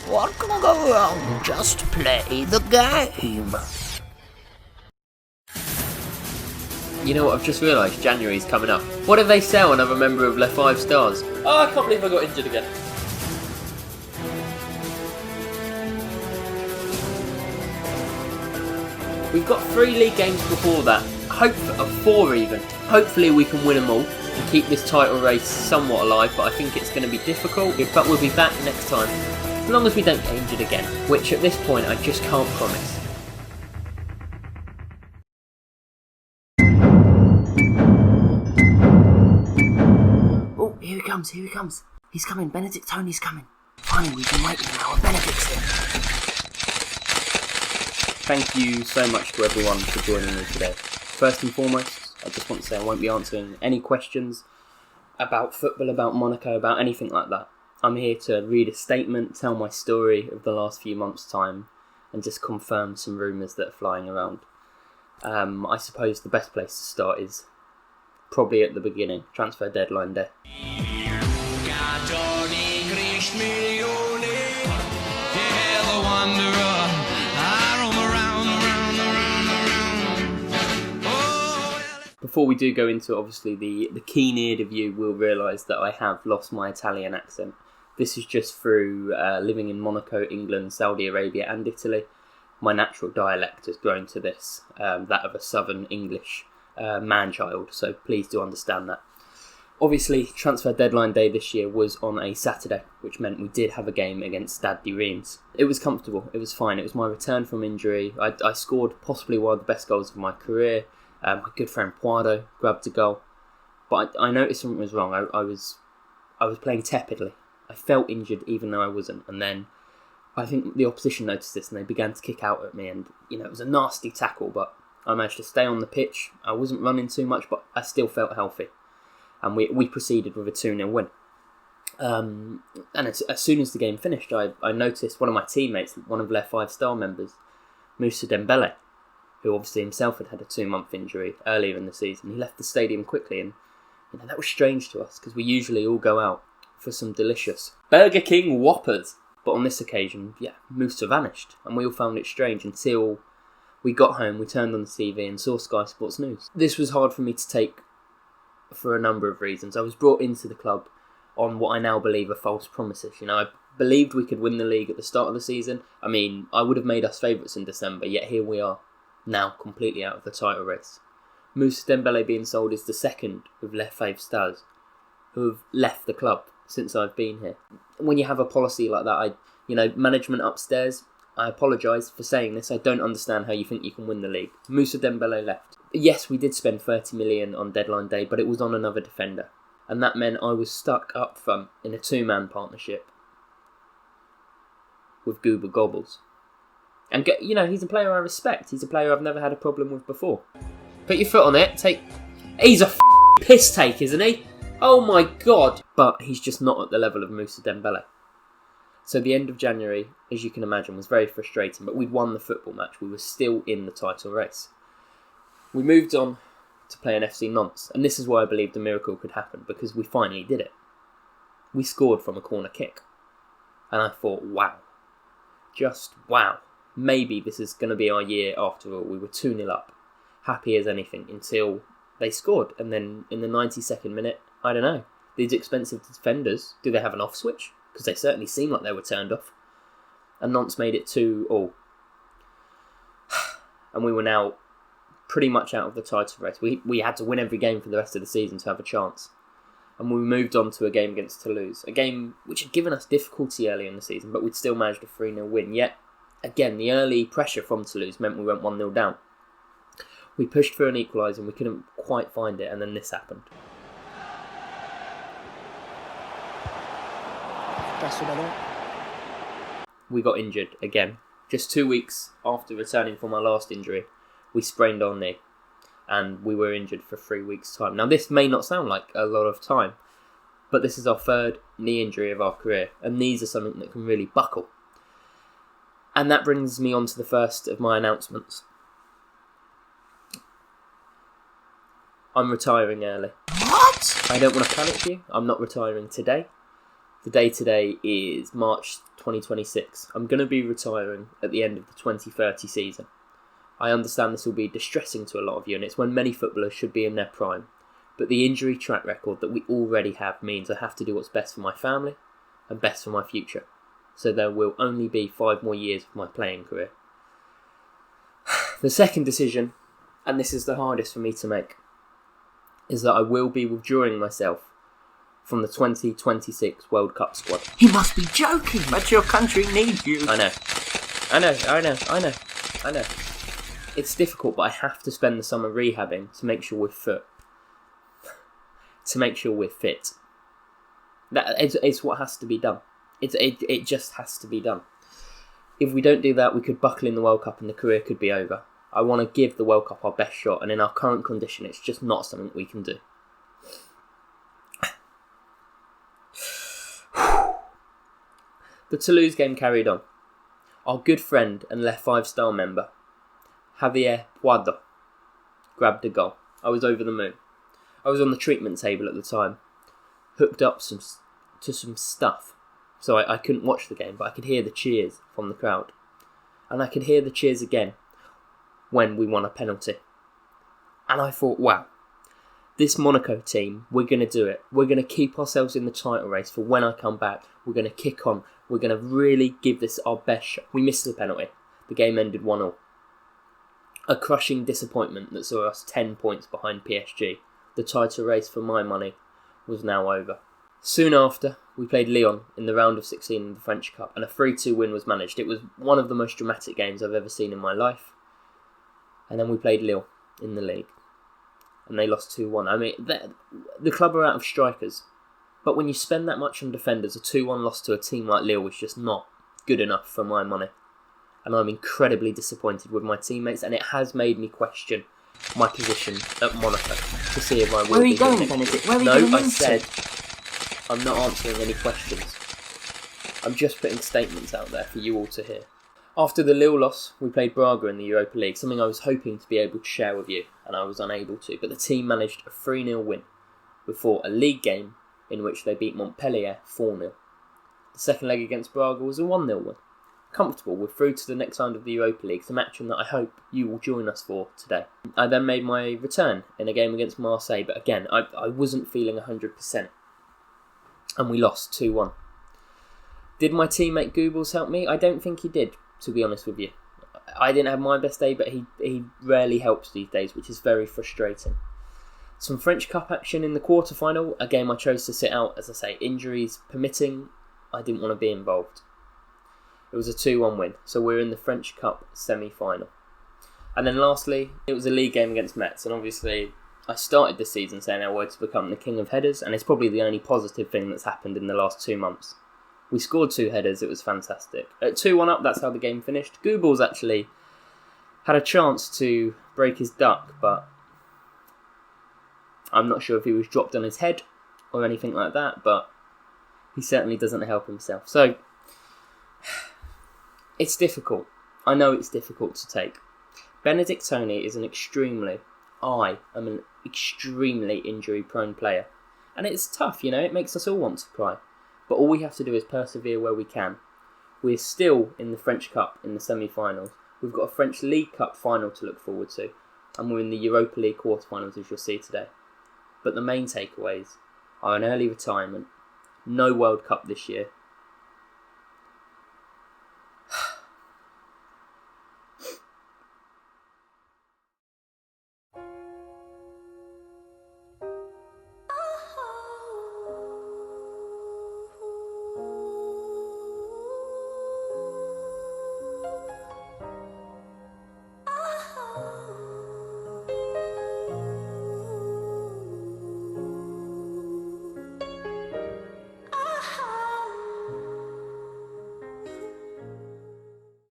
What can go wrong? Just play the game. You know what, I've just realised January's coming up. What if they sell another member of Left 5 Stars? Oh, I can't believe I got injured again. We've got 3 league games before that. 4 even. Hopefully we can win them all and keep this title race somewhat alive, but I think it's going to be difficult. But we'll be back next time, as long as we don't get injured again, which at this point I just can't promise. Oh, here he comes. He's coming, Benedikt Toni's coming. Finally, we've been waiting now, Benedikt's here. Thank you so much to everyone for joining me today. First and foremost, I just want to say I won't be answering any questions about football, about Monaco, about anything like that. I'm here to read a statement, tell my story of the last few months' time, and just confirm some rumours that are flying around. I suppose the best place to start is probably at the beginning, transfer deadline day. Before we do go into it, obviously the keen-eared of you will realise that I have lost my Italian accent. This is just through living in Monaco, England, Saudi Arabia and Italy. My natural dialect has grown to this, that of a southern English man-child, so please do understand that. Obviously, transfer deadline day this year was on a Saturday, which meant we did have a game against Stade de Reims. It was comfortable, it was fine, it was my return from injury. I scored possibly one of the best goals of my career. My good friend Poirot grabbed a goal, but I noticed something was wrong. I was playing tepidly. I felt injured even though I wasn't, and then I think the opposition noticed this and they began to kick out at me, and it was a nasty tackle, but I managed to stay on the pitch. I wasn't running too much, but I still felt healthy, and we proceeded with a 2-0 win. And as soon as the game finished, I noticed one of my teammates, one of Left 5 Star members, Moussa Dembele, who obviously himself had a 2-month injury earlier in the season. He left the stadium quickly, and that was strange to us because we usually all go out for some delicious Burger King Whoppers. But on this occasion, Moussa vanished, and we all found it strange until we got home, we turned on the TV and saw Sky Sports News. This was hard for me to take for a number of reasons. I was brought into the club on what I now believe are false promises. I believed we could win the league at the start of the season. I mean, I would have made us favourites in December, yet here we are, now completely out of the title race. Moussa Dembele being sold is the second of Left 5 Stars who have left the club since I've been here. When you have a policy like that, management upstairs, I apologise for saying this, I don't understand how you think you can win the league. Moussa Dembele left. Yes, we did spend 30 million on deadline day, but it was on another defender, and that meant I was stuck up front in a 2-man partnership with Goober Gobbles. And he's a player I respect. He's a player I've never had a problem with before. Put your foot on it. He's a piss take, isn't he? Oh my god. But he's just not at the level of Moussa Dembele. So the end of January, as you can imagine, was very frustrating. But we'd won the football match. We were still in the title race. We moved on to play an FC Nantes. And this is why I believed a miracle could happen. Because we finally did it. We scored from a corner kick. And I thought, wow. Just wow. Maybe this is going to be our year after all. We were 2-0 up, happy as anything, until they scored. And then in the 92nd minute, I don't know, these expensive defenders, do they have an off switch? Because they certainly seemed like they were turned off. And Nantes made it 2-2. And we were now pretty much out of the title race. We had to win every game for the rest of the season to have a chance. And we moved on to a game against Toulouse, a game which had given us difficulty early in the season, but we'd still managed a 3-0 win. Yet, again, the early pressure from Toulouse meant we went 1-0 down. We pushed for an equaliser and we couldn't quite find it, and then this happened. We got injured again. Just 2 weeks after returning from our last injury, we sprained our knee, and we were injured for 3 weeks' time. Now, this may not sound like a lot of time, but this is our third knee injury of our career, and knees are something that can really buckle. And that brings me on to the first of my announcements. I'm retiring early. What? I don't want to panic you. I'm not retiring today. The day today is March 2026. I'm going to be retiring at the end of the 2030 season. I understand this will be distressing to a lot of you, and it's when many footballers should be in their prime. But the injury track record that we already have means I have to do what's best for my family and best for my future. So there will only be 5 more years of my playing career. The second decision, and this is the hardest for me to make, is that I will be withdrawing myself from the 2026 World Cup squad. He must be joking, but your country needs you. I know. It's difficult, but I have to spend the summer rehabbing to make sure we're fit. That is what has to be done. It just has to be done. If we don't do that, we could buckle in the World Cup and the career could be over. I want to give the World Cup our best shot, and in our current condition, it's just not something we can do. The Toulouse game carried on. Our good friend and left 5-star member, Javier Puado, grabbed a goal. I was over the moon. I was on the treatment table at the time, hooked up to some stuff, so I couldn't watch the game, but I could hear the cheers from the crowd. And I could hear the cheers again when we won a penalty. And I thought, wow, this Monaco team, we're going to do it. We're going to keep ourselves in the title race for when I come back. We're going to kick on. We're going to really give this our best shot. We missed the penalty. The game ended 1-1. A crushing disappointment that saw us 10 points behind PSG. The title race, for my money, was now over. Soon after, we played Lyon in the round of 16 of the French Cup, and a 3-2 win was managed. It was one of the most dramatic games I've ever seen in my life. And then we played Lille in the league, and they lost 2-1. I mean, the club are out of strikers, but when you spend that much on defenders, a 2-1 loss to a team like Lille was just not good enough for my money. And I'm incredibly disappointed with my teammates, and it has made me question my position at Monaco to see if I will. Where are you be going, next Benedikt? year. Where are you going? No, I said I'm not answering any questions. I'm just putting statements out there for you all to hear. After the Lille loss, we played Braga in the Europa League, something I was hoping to be able to share with you, and I was unable to. But the team managed a 3-0 win before a league game in which they beat Montpellier 4-0. The second leg against Braga was a 1-0 win. Comfortable, we're through to the next round of the Europa League, the match that I hope you will join us for today. I then made my return in a game against Marseille, but again, I wasn't feeling 100%, and we lost 2-1. Did my teammate Goebbels help me? I don't think he did, to be honest with you. I didn't have my best day, but he rarely helps these days, which is very frustrating. Some French Cup action in the quarter-final, a game I chose to sit out, as I say, injuries permitting, I didn't want to be involved. It was a 2-1 win, so we're in the French Cup semi-final. And then lastly, it was a league game against Metz, and obviously I started this season saying I wanted to become the king of headers, and it's probably the only positive thing that's happened in the last 2 months. We scored 2 headers, it was fantastic. At 2-1 up, that's how the game finished. Goebbels actually had a chance to break his duck, but I'm not sure if he was dropped on his head or anything like that, but he certainly doesn't help himself. So it's difficult. I know it's difficult to take. Benedikt Toni is an extremely injury-prone player. And it's tough, it makes us all want to cry. But all we have to do is persevere where we can. We're still in the French Cup in the semi-finals. We've got a French League Cup final to look forward to. And we're in the Europa League quarterfinals, as you'll see today. But the main takeaways are an early retirement, no World Cup this year,